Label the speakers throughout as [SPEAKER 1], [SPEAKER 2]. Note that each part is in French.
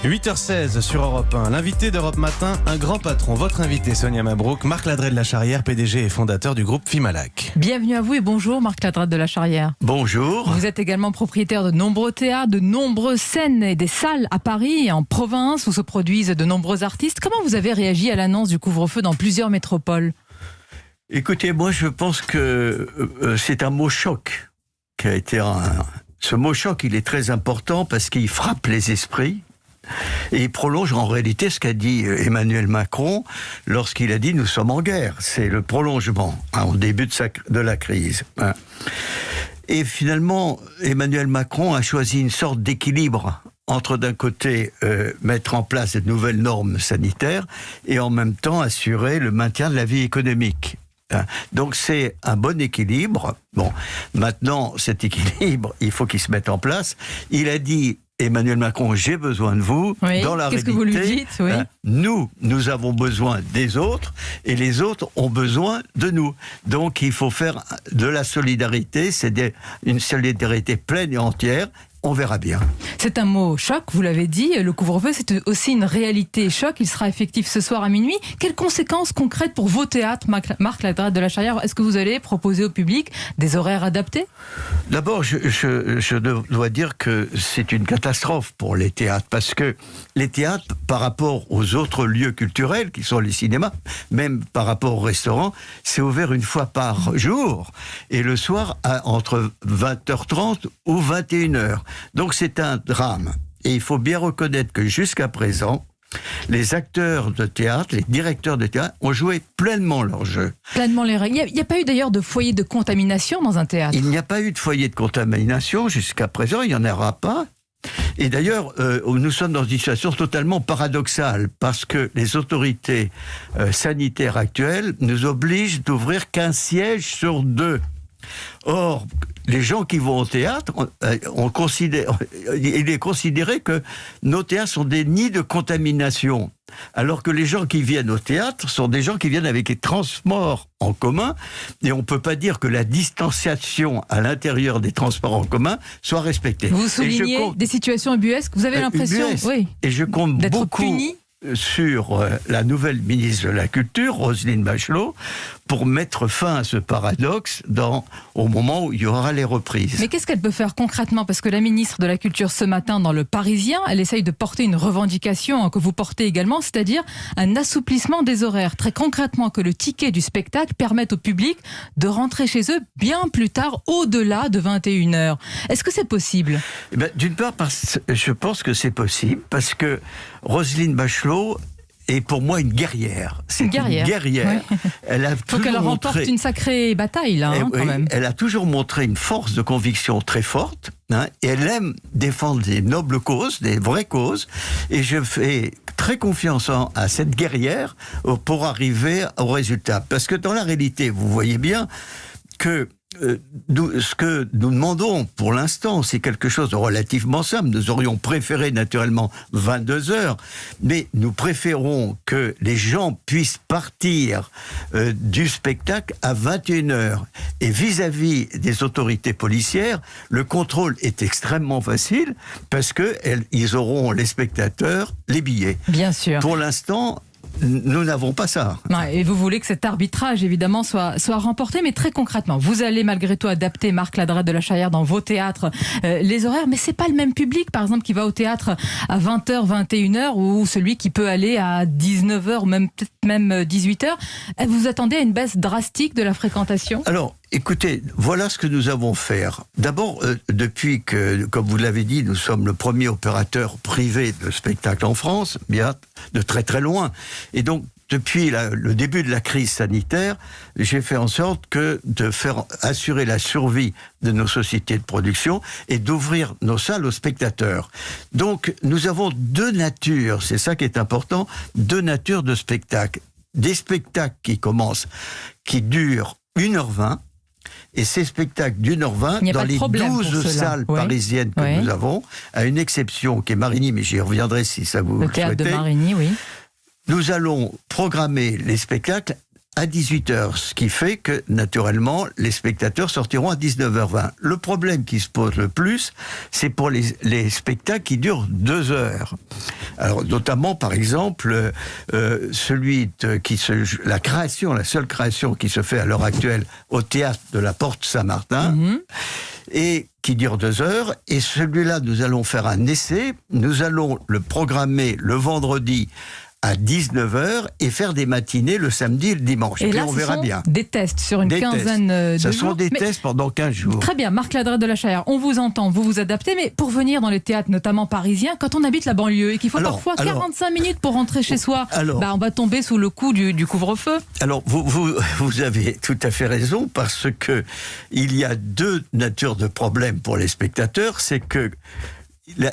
[SPEAKER 1] 8h16 sur Europe 1. L'invité d'Europe Matin, un grand patron. Votre invité, Sonia Mabrouk, Marc Ladret de la Charrière, PDG et fondateur du groupe Fimalac.
[SPEAKER 2] Bienvenue à vous et bonjour Marc Ladret de la Charrière.
[SPEAKER 3] Bonjour.
[SPEAKER 2] Vous êtes également propriétaire de nombreux théâtres, de nombreuses scènes et des salles à Paris et en province où se produisent de nombreux artistes. Comment vous avez réagi à l'annonce du couvre-feu dans plusieurs métropoles ?
[SPEAKER 3] Écoutez, moi je pense que c'est un mot choc qui a été Ce mot choc, il est très important parce qu'il frappe les esprits. Et il prolonge en réalité ce qu'a dit Emmanuel Macron lorsqu'il a dit « nous sommes en guerre ». C'est le prolongement au début de la crise. Et finalement, Emmanuel Macron a choisi une sorte d'équilibre entre d'un côté mettre en place de nouvelles normes sanitaires et en même temps assurer le maintien de la vie économique. Donc c'est un bon équilibre. Bon, maintenant cet équilibre, il faut qu'il se mette en place. Il a dit, Emmanuel Macron, j'ai besoin de vous.
[SPEAKER 2] Oui,
[SPEAKER 3] dans la réalité,
[SPEAKER 2] que vous lui dites, oui.
[SPEAKER 3] Nous avons besoin des autres et les autres ont besoin de nous. Donc il faut faire de la solidarité, une solidarité pleine et entière. On verra bien.
[SPEAKER 2] C'est un mot choc, vous l'avez dit. Le couvre-feu, c'est aussi une réalité choc. Il sera effectif ce soir à minuit. Quelles conséquences concrètes pour vos théâtres, Marc Ladret de la Charrière ? Est-ce que vous allez proposer au public des horaires adaptés ?
[SPEAKER 3] D'abord, je dois dire que c'est une catastrophe pour les théâtres, parce que les théâtres, par rapport aux autres lieux culturels, qui sont les cinémas, même par rapport aux restaurants, c'est ouvert une fois par jour, et le soir, entre 20h30 ou 21h. Donc c'est un drame. Et il faut bien reconnaître que jusqu'à présent, les acteurs de théâtre, les directeurs de théâtre ont joué pleinement leur jeu.
[SPEAKER 2] Pleinement les règles. Il n'y a pas eu d'ailleurs de foyer de contamination dans un théâtre ?
[SPEAKER 3] Il n'y a pas eu de foyer de contamination jusqu'à présent, il n'y en aura pas. Et d'ailleurs, nous sommes dans une situation totalement paradoxale parce que les autorités sanitaires actuelles nous obligent d'ouvrir qu'un siège sur 2. Or, les gens qui vont au théâtre, il est considéré que nos théâtres sont des nids de contamination. Alors que les gens qui viennent au théâtre sont des gens qui viennent avec les transports en commun. Et on ne peut pas dire que la distanciation à l'intérieur des transports en commun soit respectée.
[SPEAKER 2] Vous soulignez des situations ubuesques. Vous avez l'impression
[SPEAKER 3] et je compte
[SPEAKER 2] d'être
[SPEAKER 3] beaucoup
[SPEAKER 2] puni
[SPEAKER 3] sur la nouvelle ministre de la Culture, Roselyne Bachelot, pour mettre fin à ce paradoxe au moment où il y aura les reprises.
[SPEAKER 2] Mais qu'est-ce qu'elle peut faire concrètement ? Parce que la ministre de la Culture, ce matin, dans Le Parisien, elle essaye de porter une revendication que vous portez également, c'est-à-dire un assouplissement des horaires. Très concrètement, que le ticket du spectacle permette au public de rentrer chez eux bien plus tard, au-delà de 21h. Est-ce que c'est possible ?
[SPEAKER 3] D'une part, je pense que c'est possible, parce que Roselyne Bachelot est pour moi une guerrière. C'est une guerrière.
[SPEAKER 2] Oui.
[SPEAKER 3] Elle a
[SPEAKER 2] faut qu'elle remporte une sacrée bataille, là, quand même.
[SPEAKER 3] Elle a toujours montré une force de conviction très forte, et elle aime défendre des nobles causes, des vraies causes, et je fais très confiance à cette guerrière pour arriver au résultat. Parce que dans la réalité, vous voyez bien que ce que nous demandons pour l'instant, c'est quelque chose de relativement simple. Nous aurions préféré naturellement 22 heures, mais nous préférons que les gens puissent partir du spectacle à 21 heures. Et vis-à-vis des autorités policières, le contrôle est extrêmement facile parce qu'ils auront, les spectateurs, les billets.
[SPEAKER 2] Bien sûr.
[SPEAKER 3] Pour l'instant, nous n'avons pas ça.
[SPEAKER 2] Et vous voulez que cet arbitrage, évidemment, soit remporté, mais très concrètement, vous allez malgré tout adapter, Marc Ladret de la Charrière, dans vos théâtres, les horaires, mais c'est pas le même public, par exemple, qui va au théâtre à 20h, 21h, ou celui qui peut aller à 19h, ou peut-être même 18h. Vous attendez à une baisse drastique de la fréquentation ? Alors,
[SPEAKER 3] écoutez, voilà ce que nous avons fait. D'abord, depuis que, comme vous l'avez dit, nous sommes le premier opérateur privé de spectacle en France, bien de très très loin. Et donc, depuis le début de la crise sanitaire, j'ai fait en sorte de faire assurer la survie de nos sociétés de production et d'ouvrir nos salles aux spectateurs. Donc, nous avons deux natures, c'est ça qui est important, deux natures de spectacles. Des spectacles qui durent 1h20, et ces spectacles d'1h20, dans les 12 salles parisiennes que nous avons, à une exception qui est Marigny, mais j'y reviendrai si ça vous le souhaitez.
[SPEAKER 2] Le théâtre de Marigny, oui.
[SPEAKER 3] Nous allons programmer les spectacles à 18h, ce qui fait que, naturellement, les spectateurs sortiront à 19h20. Le problème qui se pose le plus, c'est pour les spectacles qui durent 2 heures. Alors, notamment, par exemple, la seule création qui se fait à l'heure actuelle au théâtre de la Porte Saint-Martin, et qui dure 2 heures. Et celui-là, nous allons faire un essai. Nous allons le programmer le vendredi à 19h et faire des matinées le samedi et le dimanche.
[SPEAKER 2] Et
[SPEAKER 3] puis
[SPEAKER 2] là,
[SPEAKER 3] on verra bien.
[SPEAKER 2] Des tests sur une quinzaine de jours.
[SPEAKER 3] Ce sont des tests pendant 15 jours.
[SPEAKER 2] Très bien, Marc Ladret de la Chaillère, on vous entend, vous vous adaptez, mais pour venir dans les théâtres, notamment parisiens, quand on habite la banlieue et qu'il faut parfois 45 minutes pour rentrer chez soi, on va tomber sous le coup du couvre-feu. Alors,
[SPEAKER 3] vous avez tout à fait raison, parce que il y a 2 natures de problèmes pour les spectateurs. C'est que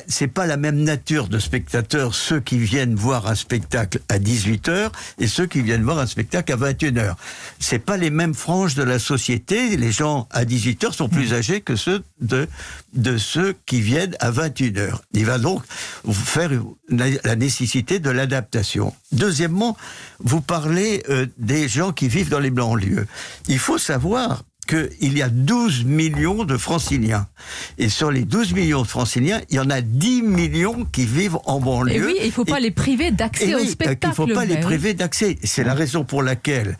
[SPEAKER 3] c'est pas la même nature de spectateurs, ceux qui viennent voir un spectacle à 18h et ceux qui viennent voir un spectacle à 21h. C'est pas les mêmes franges de la société. Les gens à 18h sont plus âgés que ceux de ceux qui viennent à 21h. Il va donc vous faire la nécessité de l'adaptation. Deuxièmement, vous parlez des gens qui vivent dans les banlieues. Il faut savoir qu'il y a 12 millions de franciliens. Et sur les 12 millions de franciliens, il y en a 10 millions qui vivent en banlieue.
[SPEAKER 2] Et oui, il ne faut pas les priver d'accès au spectacle.
[SPEAKER 3] Il ne faut pas les priver d'accès. C'est la raison pour laquelle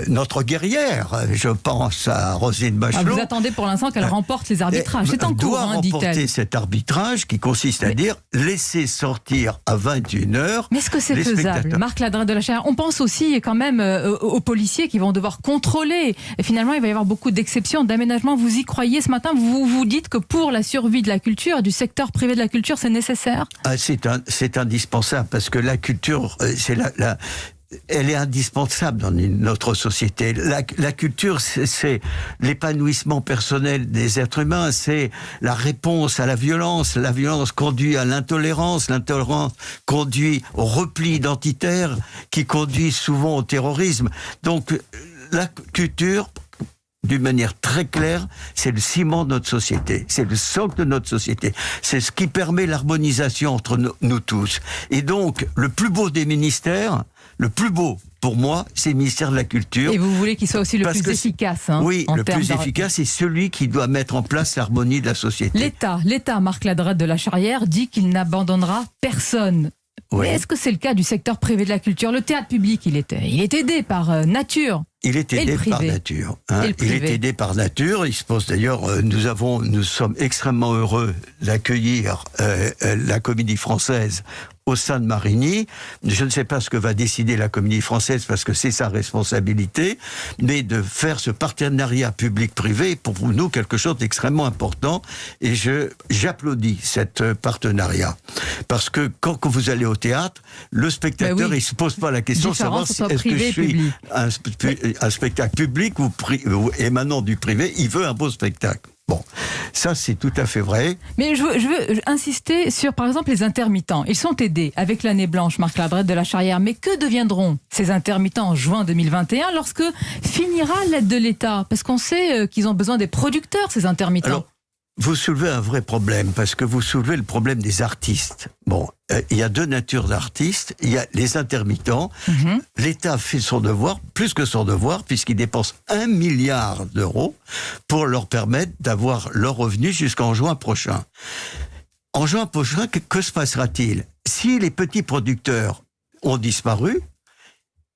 [SPEAKER 3] notre guerrière, je pense à Roselyne Bachelot...
[SPEAKER 2] vous attendez pour l'instant qu'elle remporte les arbitrages. C'est en cours,
[SPEAKER 3] doit
[SPEAKER 2] dit-elle.
[SPEAKER 3] remporter cet arbitrage qui consiste à dire laisser sortir à 21h.
[SPEAKER 2] Mais est-ce que c'est faisable, Marc Ladret de la Chaillère? On pense aussi quand même aux policiers qui vont devoir contrôler. Et finalement, il va y avoir beaucoup d'exceptions, d'aménagements. Vous y croyez ce matin? Vous vous dites que pour la survie de la culture, du secteur privé de la culture, c'est nécessaire?
[SPEAKER 3] C'est indispensable, parce que la culture, elle est indispensable dans notre société. La culture, c'est l'épanouissement personnel des êtres humains, c'est la réponse à la violence. La violence conduit à l'intolérance conduit au repli identitaire, qui conduit souvent au terrorisme. Donc, la culture, d'une manière très claire, c'est le ciment de notre société, c'est le socle de notre société, c'est ce qui permet l'harmonisation entre nous tous. Et donc, le plus beau des ministères, le plus beau pour moi, c'est le ministère de la Culture.
[SPEAKER 2] Et vous voulez qu'il soit aussi le plus efficace,
[SPEAKER 3] oui, le plus efficace, c'est celui qui doit mettre en place l'harmonie de la société.
[SPEAKER 2] L'État, Marc Ladret de la Chaillère, dit qu'il n'abandonnera personne. Oui. Mais est-ce que c'est le cas du secteur privé de la culture? Le théâtre public, il est aidé par nature.
[SPEAKER 3] Il est aidé par nature. Il est aidé par nature. Il se pose d'ailleurs, nous sommes extrêmement heureux d'accueillir la Comédie Française au sein de Marigny. Je ne sais pas ce que va décider la Comédie Française, parce que c'est sa responsabilité, mais de faire ce partenariat public-privé est pour nous quelque chose d'extrêmement important, et j'applaudis cet partenariat. Parce que quand vous allez au théâtre, le spectateur, il ne se pose pas la question de savoir si est-ce que je suis un spectacle public ou émanant du privé. Il veut un beau spectacle. Bon, ça c'est tout à fait vrai.
[SPEAKER 2] Mais je veux insister sur, par exemple, les intermittents. Ils sont aidés avec l'année blanche, Marc Ladret de la Chaillère. Mais que deviendront ces intermittents en juin 2021 lorsque finira l'aide de l'État? Parce qu'on sait qu'ils ont besoin des producteurs, ces intermittents.
[SPEAKER 3] Alors, vous soulevez un vrai problème, parce que vous soulevez le problème des artistes. Bon, il y a 2 natures d'artistes. Il y a les intermittents. L'État fait son devoir, plus que son devoir, puisqu'il dépense 1 milliard d'euros pour leur permettre d'avoir leurs revenus jusqu'en juin prochain. En juin prochain, que se passera-t-il? Si les petits producteurs ont disparu,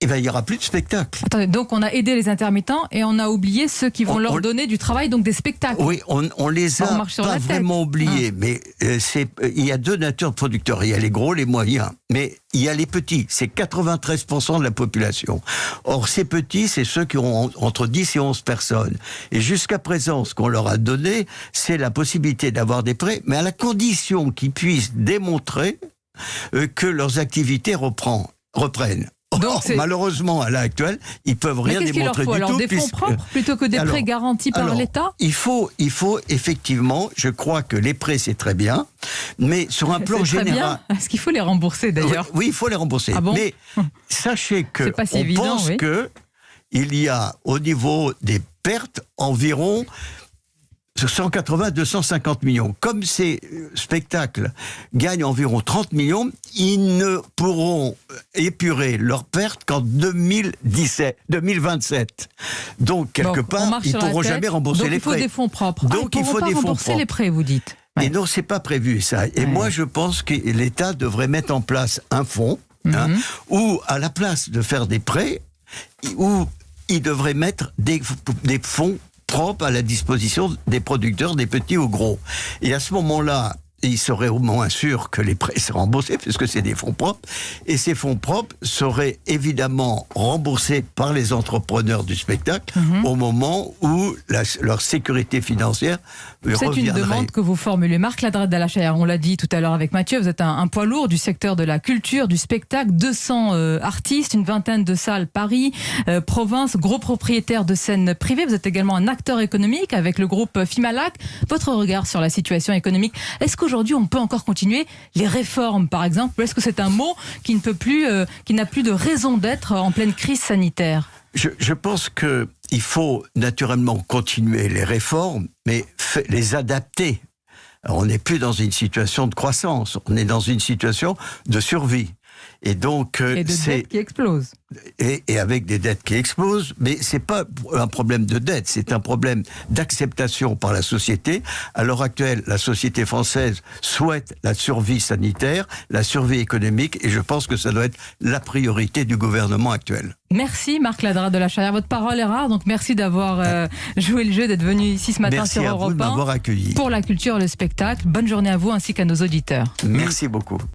[SPEAKER 3] il n'y aura plus de spectacle.
[SPEAKER 2] Attendez, donc on a aidé les intermittents et on a oublié ceux qui vont leur donner du travail, donc des spectacles.
[SPEAKER 3] Oui, on les a pas vraiment oubliés, mais il y a 2 natures de producteurs. Il y a les gros, les moyens, mais il y a les petits. C'est 93% de la population. Or, ces petits, c'est ceux qui ont entre 10 et 11 personnes. Et jusqu'à présent, ce qu'on leur a donné, c'est la possibilité d'avoir des prêts, mais à la condition qu'ils puissent démontrer que leurs activités reprennent. Donc, malheureusement, à l'heure actuelle, ils peuvent rien démontrer du tout.
[SPEAKER 2] Alors, des fonds propres plutôt que des prêts garantis par l'État?
[SPEAKER 3] Il faut effectivement, je crois que les prêts, c'est très bien, mais sur un plan général...
[SPEAKER 2] Est-ce qu'il faut les rembourser, d'ailleurs?
[SPEAKER 3] Oui, il faut les rembourser.
[SPEAKER 2] Ah bon?
[SPEAKER 3] Mais sachez que on pense qu'il y a, au niveau des pertes, environ 180-250 millions. Comme ces spectacles gagnent environ 30 millions, ils ne pourront épurer leurs pertes qu'en 2027. Donc, quelque part, ils ne pourront jamais rembourser les prêts.
[SPEAKER 2] Donc, il faut des fonds propres.
[SPEAKER 3] Donc, il faut des fonds propres.
[SPEAKER 2] rembourser les prêts, vous dites? Ouais.
[SPEAKER 3] Et non, c'est pas prévu ça. Et
[SPEAKER 2] Ouais.
[SPEAKER 3] moi, je pense que l'État devrait mettre en place un fonds, où à la place de faire des prêts, où il devrait mettre des fonds propres à la disposition des producteurs, des petits ou gros. Et à ce moment-là, il serait au moins sûr que les prêts seraient remboursés, puisque c'est des fonds propres. Et ces fonds propres seraient évidemment remboursés par les entrepreneurs du spectacle au moment où leur sécurité financière
[SPEAKER 2] C'est
[SPEAKER 3] reviendrait.
[SPEAKER 2] une demande que vous formulez. Marc Ladret de la Chayère, on l'a dit tout à l'heure avec Mathieu, vous êtes un poids lourd du secteur de la culture, du spectacle, 200 artistes, une vingtaine de salles, Paris, province, gros propriétaire de scènes privées. Vous êtes également un acteur économique avec le groupe Fimalac. Votre regard sur la situation économique, est-ce qu'aujourd'hui on peut encore continuer les réformes par exemple, ou est-ce que c'est un mot qui ne peut plus, qui n'a plus de raison d'être en pleine crise sanitaire?
[SPEAKER 3] Je pense qu'il faut naturellement continuer les réformes, mais les adapter. Alors, on n'est plus dans une situation de croissance, on est dans une situation de survie. Et donc,
[SPEAKER 2] Et de dettes qui explosent.
[SPEAKER 3] Et avec des dettes qui explosent, mais c'est pas un problème de dette, c'est un problème d'acceptation par la société. À l'heure actuelle, la société française souhaite la survie sanitaire, la survie économique, et je pense que ça doit être la priorité du gouvernement actuel.
[SPEAKER 2] Merci Marc Ladret de la Chayère. Votre parole est rare, donc merci d'avoir joué le jeu, d'être venu ici ce matin
[SPEAKER 3] Merci
[SPEAKER 2] sur
[SPEAKER 3] à vous
[SPEAKER 2] Europe
[SPEAKER 3] de
[SPEAKER 2] 1
[SPEAKER 3] m'avoir accueilli.
[SPEAKER 2] pour la culture et le spectacle. Bonne journée à vous ainsi qu'à nos auditeurs.
[SPEAKER 3] Merci beaucoup.